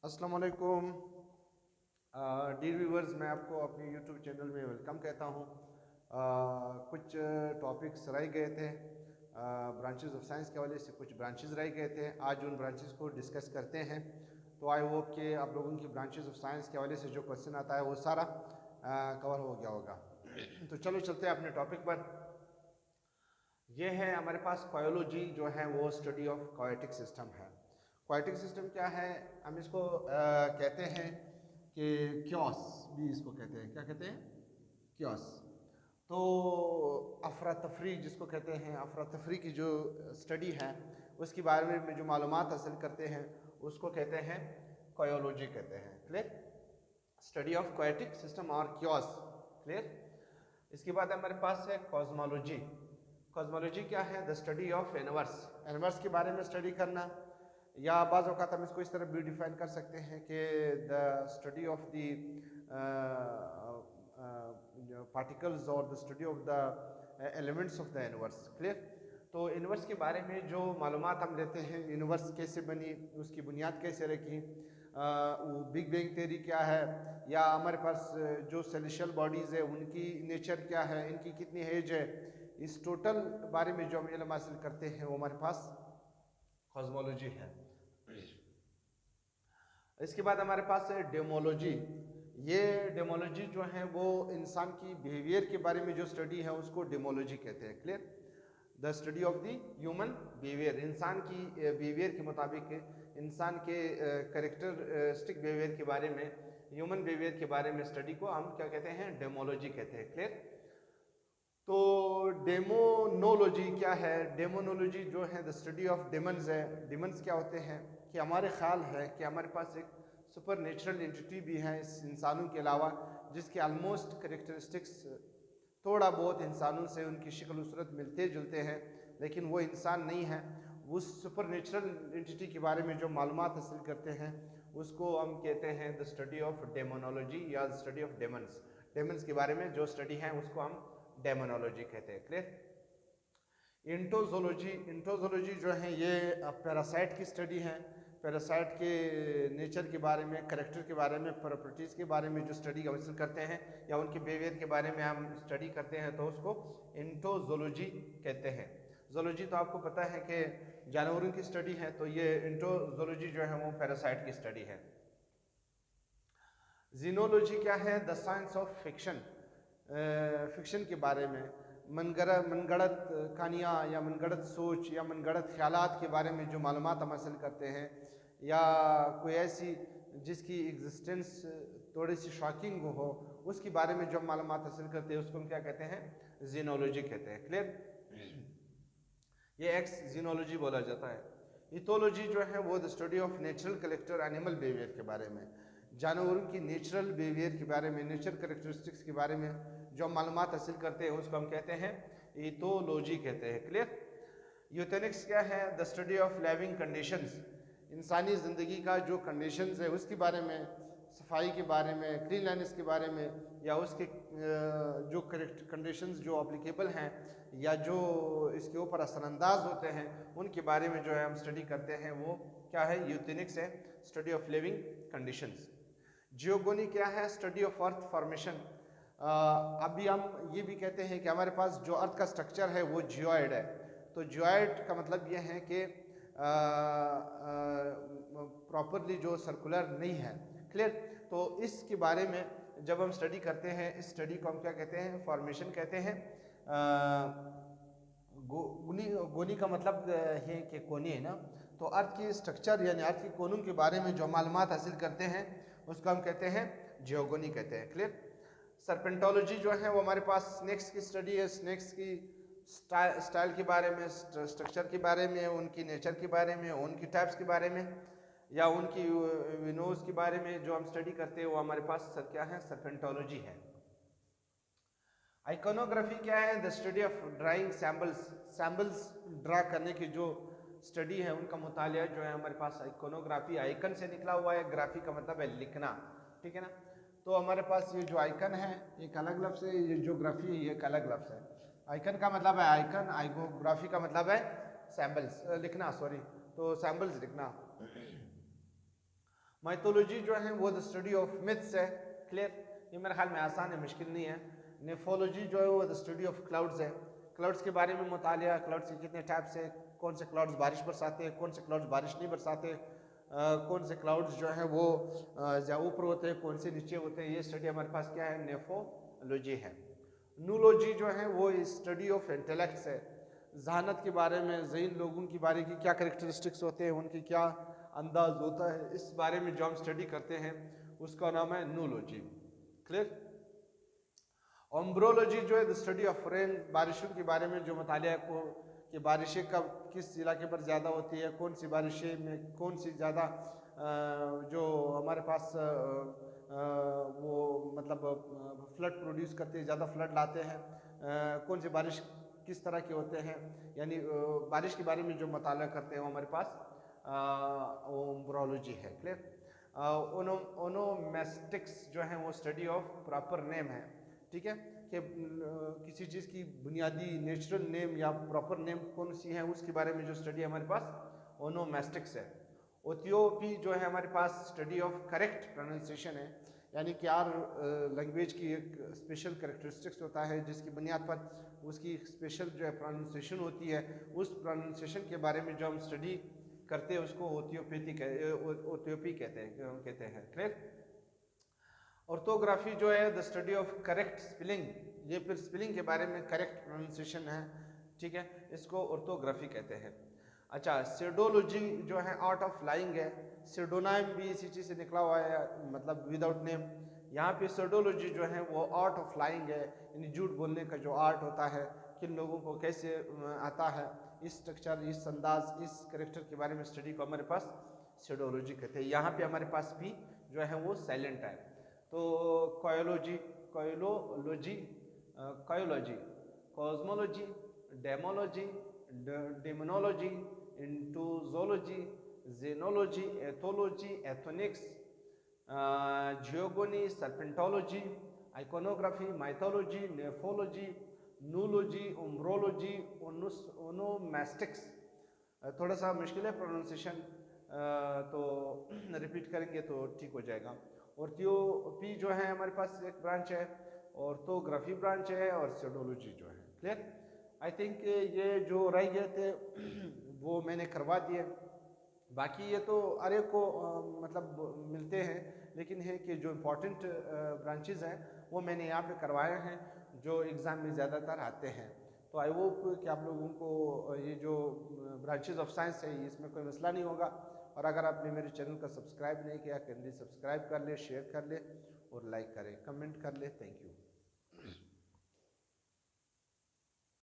अस्सलाम वालेकुम dear viewers, मैं आपको अपने यूट्यूब चैनल में वेलकम कहता हूँ। कुछ टॉपिक्स रह गए थे, ब्रांचेस ऑफ साइंस के हवाले से कुछ ब्रांचेस रह गए थे। आज उन ब्रांचेस को डिस्कस करते हैं। तो आई होप कि आप लोगों की ब्रांचेस ऑफ साइंस के हवाले से जो क्वेश्चन आता है वो सारा कवर हो गया होगा। तो चलो चलते हैं अपने टॉपिक पर। ये है हमारे पास कोयोलॉजी जो है वो स्टडी ऑफ कोएटिक सिस्टम है। कोएटिक सिस्टम क्या है? हम इसको कहते हैं कि क्योस भी इसको कहते हैं। क्या कहते हैं? क्योस। तो अफरा तफरी जिसको कहते हैं, अफरा तफरी की जो स्टडी है उसके बारे में जो मालूमात हासिल करते हैं उसको कहते हैं कोयोलॉजी कहते हैं। क्लियर? स्टडी ऑफ कोएटिक सिस्टम और क्योस। क्लियर? इसके बाद हमारे पास है कॉस्मोलॉजी। कॉस्मोलॉजी क्या है? The study of universe. Universe के बारे में स्टडी करना, या बाज़ औक़ात हम इसको इस तरह भी डिफाइन कर सकते हैं कि the study of the particles और the study of the elements of the universe. Clear? तो यूनिवर्स के बारे में जो मालूमात हम लेते हैं, यूनिवर्स कैसे बनी, उसकी बुनियाद कैसे रखी, वो बिग बैंग थ्योरी क्या है, या हमारे पास जो सेलेशियल बॉडीज़ है उनकी नेचर क्या है, इनकी कितनी एज है, इस टोटल बारे में जो हम इल्म हासिल करते हैं वो हमारे पास कॉस्मोलॉजी है। इसके बाद हमारे पास है डेमोलॉजी। ये डेमोलॉजी जो है वो इंसान की बिहेवियर के बारे में जो स्टडी है उसको डेमोलॉजी कहते हैं। Clear? The study of the human behaviour, इंसान की बिहेवियर के मुताबिक, इंसान के करेक्टरिस्टिक बिहेवियर के बारे में, ह्यूमन बिहेवियर के बारे में स्टडी को हम क्या कहते हैं? डेमोलॉजी कहते हैं। क्लियर? तो डेमोनोलॉजी क्या है? डेमोनोलॉजी जो है द स्टडी ऑफ डेमन्स है। डेमन्स क्या होते हैं कि हमारे ख्याल है कि हमारे पास एक सुपर नेचुरल एंटिटी भी है इस इंसानों के अलावा, जिसके आलमोस्ट करेक्टरिस्टिक्स थोड़ा बहुत इंसानों से उनकी शक्ल सूरत मिलते जुलते हैं, लेकिन वो इंसान नहीं है। उस सुपर नेचुरल एंटिटी के बारे में जो मालूमात हासिल करते हैं उसको हम कहते हैं द स्टडी ऑफ डेमोनोलॉजी या स्टडी ऑफ डेमन्स। डेमन्स के बारे में जो स्टडी है उसको हम डेमोनोलॉजी कहते हैं। क्लियर? इंटोजोलॉजी। इंटोजोलॉजी जो है ये पैरासाइट की स्टडी है। पैरासाइट के नेचर के बारे में, करेक्टर के बारे में, प्रॉपर्टीज़ के बारे में जो स्टडी हासिल करते हैं या उनके बिहेवियर के बारे में हम स्टडी करते हैं तो उसको इंटोजोलॉजी कहते हैं। जोलॉजी तो आपको पता है कि जानवरों की स्टडी है, तो ये इंटोजोलॉजी जो है वो पैरासाइट की स्टडी है। जीनोलॉजी क्या है? The science of fiction. Fiction के बारे में, मनगढ़ंत कहानियाँ या मनगढ़ंत सोच या मनगढ़ंत ख्यालात के बारे में जो मालूमात हम हासिल करते हैं, या कोई ऐसी जिसकी एग्जिस्टेंस थोड़ी सी शॉकिंग हो उसके बारे में जो हम मालूमात हासिल करते हैं उसको हम क्या कहते हैं? जीनोलॉजी कहते हैं। क्लियर? ये एक्स जीनोलॉजी बोला जाता है। इथोलॉजी जो है वो the study of natural collector animal behaviour के बारे में, जानवरों की नेचुरल बिहेवियर के बारे में, नेचर करेक्टरिस्टिक्स के बारे में जो हम मालूमात हासिल करते हैं उसको हम कहते हैं इथोलॉजी कहते हैं। क्लियर? यूथेनिक्स क्या है? The study of living conditions, इंसानी ज़िंदगी का जो कंडीशंस है उसके बारे में, सफाई के बारे में, क्लीनलीनेस के बारे में, या उसके जो करेक्ट कंडीशंस जो अप्लीकेबल हैं या जो इसके ऊपर असरअंदाज होते हैं उनके बारे में जो है हम स्टडी करते हैं, वो क्या है? यूथेनिक्स है, स्टडी ऑफ लिविंग कंडीशंस। जियोगोनी क्या है? Study of earth formation. अभी हम ये भी कहते हैं कि हमारे पास जो अर्थ का स्ट्रक्चर है वो जियोइड है। तो जियोइड का मतलब ये है कि प्रॉपरली जो सर्कुलर नहीं है। क्लियर? तो इसके बारे में जब हम स्टडी करते हैं, इस स्टडी को हम क्या कहते हैं? फॉर्मेशन कहते हैं। गोनी का मतलब है कि कोनी है ना, तो अर्थ की स्ट्रक्चर यानी अर्थ के कोनों के बारे में जो मालूमात हासिल करते हैं उसको हम कहते हैं जियोगोनी कहते हैं। क्लियर? सरपेंटोलॉजी जो है वो हमारे पास स्नेक्स की स्टडी है। स्नेक्स की स्टाइल के बारे में, स्ट्रक्चर के बारे में, उनकी नेचर के बारे में, उनकी टाइप्स के बारे में, या उनकी विनोज के बारे में जो हम स्टडी करते हैं वो हमारे पास क्या है? सरपेंटोलॉजी है। आइकोनोग्राफी क्या है? The study of drawing symbols. Symbols draw करने की जो स्टडी है उनका मुतालिया जो है हमारे पास आइकोनोग्राफी, आइकन से निकला हुआ है, ग्राफी का मतलब है लिखना। ठीक है ना? तो हमारे पास ये जो आइकन है एक अलग लफ्ज़ है, ये जो ग्राफी है ये एक अलग लफ्ज़ है। आइकन का मतलब है आइकन, आइकोग्राफी का मतलब है सैम्बल्स लिखना, सॉरी, तो सैम्बल्स लिखना। माइथोलॉजी जो है वो द स्टडी ऑफ मिथ्स है। क्लियर, ये मेरे ख्याल में आसान है, मुश्किल नहीं है। नेफोलॉजी जो है वो द स्टडी ऑफ क्लाउड्स है। क्लाउड्स के बारे में मुतालिया, क्लाउड्स के कितने टाइप्स है, कौन से क्लाउड्स बारिश बरसाते हैं, कौन से क्लाउड्स बारिश नहीं बरसाते, कौन से क्लाउड्स जो हैं वो ऊपर होते हैं, कौन से नीचे होते हैं, ये स्टडी हमारे पास क्या है, नेफोलॉजी है। नूलॉजी जो है वो स्टडी ऑफ इंटेलेक्ट्स है। जहानत के बारे में, ज़हीन लोगों के बारे की क्या करेक्टरिस्टिक्स होते हैं, उनकी क्या अंदाज होता है, इस बारे में जो हम स्टडी करते हैं उसका नाम है नूलॉजी। क्लियर। ओम्ब्रोलॉजी जो है द स्टडी ऑफ रेन, बारिशों के बारे में जो मुतालिया को कि बारिशें कब किस इलाके पर ज़्यादा होती है, कौन सी बारिशें में कौन सी ज़्यादा जो हमारे पास वो मतलब फ्लड प्रोड्यूस करते हैं, ज़्यादा फ्लड लाते हैं, कौन सी बारिश किस तरह के होते हैं, यानी बारिश के बारे में जो मुताला करते हैं वो हमारे पास ओम्ब्रोलॉजी है। क्लियर। ओनोमेस्टिक्स जो है वो स्टडी ऑफ प्रॉपर नेम है। ठीक है, कि किसी चीज़ की बुनियादी नेचुरल नेम या प्रॉपर नेम कौन सी है उसके बारे में जो स्टडी हमारे पास ओनोमेस्टिक्स है। ओथियोपी जो है हमारे पास स्टडी ऑफ करेक्ट प्रोनाउंसिएशन है, यानी कि यार लैंग्वेज की एक स्पेशल करेक्टरिस्टिक्स होता है जिसकी बुनियाद पर उसकी स्पेशल जो है प्रोनाउंसिएशन होती है, उस प्रोनाउंसिएशन के बारे में जो हम स्टडी करते हैं उसको ओथियोपी कहते हैं। क्लियर। ऑर्थोग्राफी जो है the study of correct spelling, ये फिर स्पेलिंग के बारे में करेक्ट प्रोनाउंसिएशन है। ठीक है, इसको ऑर्थोग्राफी कहते हैं। अच्छा, सिडोलॉजी जो है आर्ट ऑफ फ्लाइंग है। सिडोनाइम भी इसी चीज़ से निकला हुआ है, मतलब विदाउट नेम। यहाँ पे सिडोलॉजी जो है वो आर्ट ऑफ फ्लाइंग है, यानी झूठ बोलने का जो आर्ट होता है, किन लोगों को कैसे आता है, इस स्ट्रक्चर, इस अंदाज, इस करेक्टर के बारे में स्टडी को हमारे पास सिडोलॉजी कहते हैं। यहाँ पे हमारे पास भी जो है वो साइलेंट है। तो कोयोलॉजी, cosmology, demology, demonology, entozoology, genealogy, ethology, एथोनिक्स, geogony, serpentology, iconography, mythology, nephology, noology, umbrology, onomastics. थोड़ा सा मुश्किल है प्रोनाउंसिएशन, तो रिपीट करेंगे तो ठीक हो जाएगा। ऑर्थोपी जो है हमारे पास एक ब्रांच है, ऑर्थोग्राफी ब्रांच है, और सिडोलॉजी जो है। क्लियर। आई थिंक ये जो रह गए थे वो मैंने करवा दिए। बाकी ये तो अरे को मतलब मिलते हैं, लेकिन है कि जो इम्पोर्टेंट ब्रांचेस हैं वो मैंने यहाँ पे करवाए हैं जो एग्ज़ाम में ज़्यादातर आते हैं। तो आई होप कि आप लोगों को ये जो ब्रांचेस ऑफ साइंस है इसमें कोई मसला नहीं होगा। और अगर आपने मेरे चैनल का सब्सक्राइब नहीं किया, कैंडी सब्सक्राइब कर ले, शेयर कर ले और लाइक करें, कमेंट कर ले। Thank you.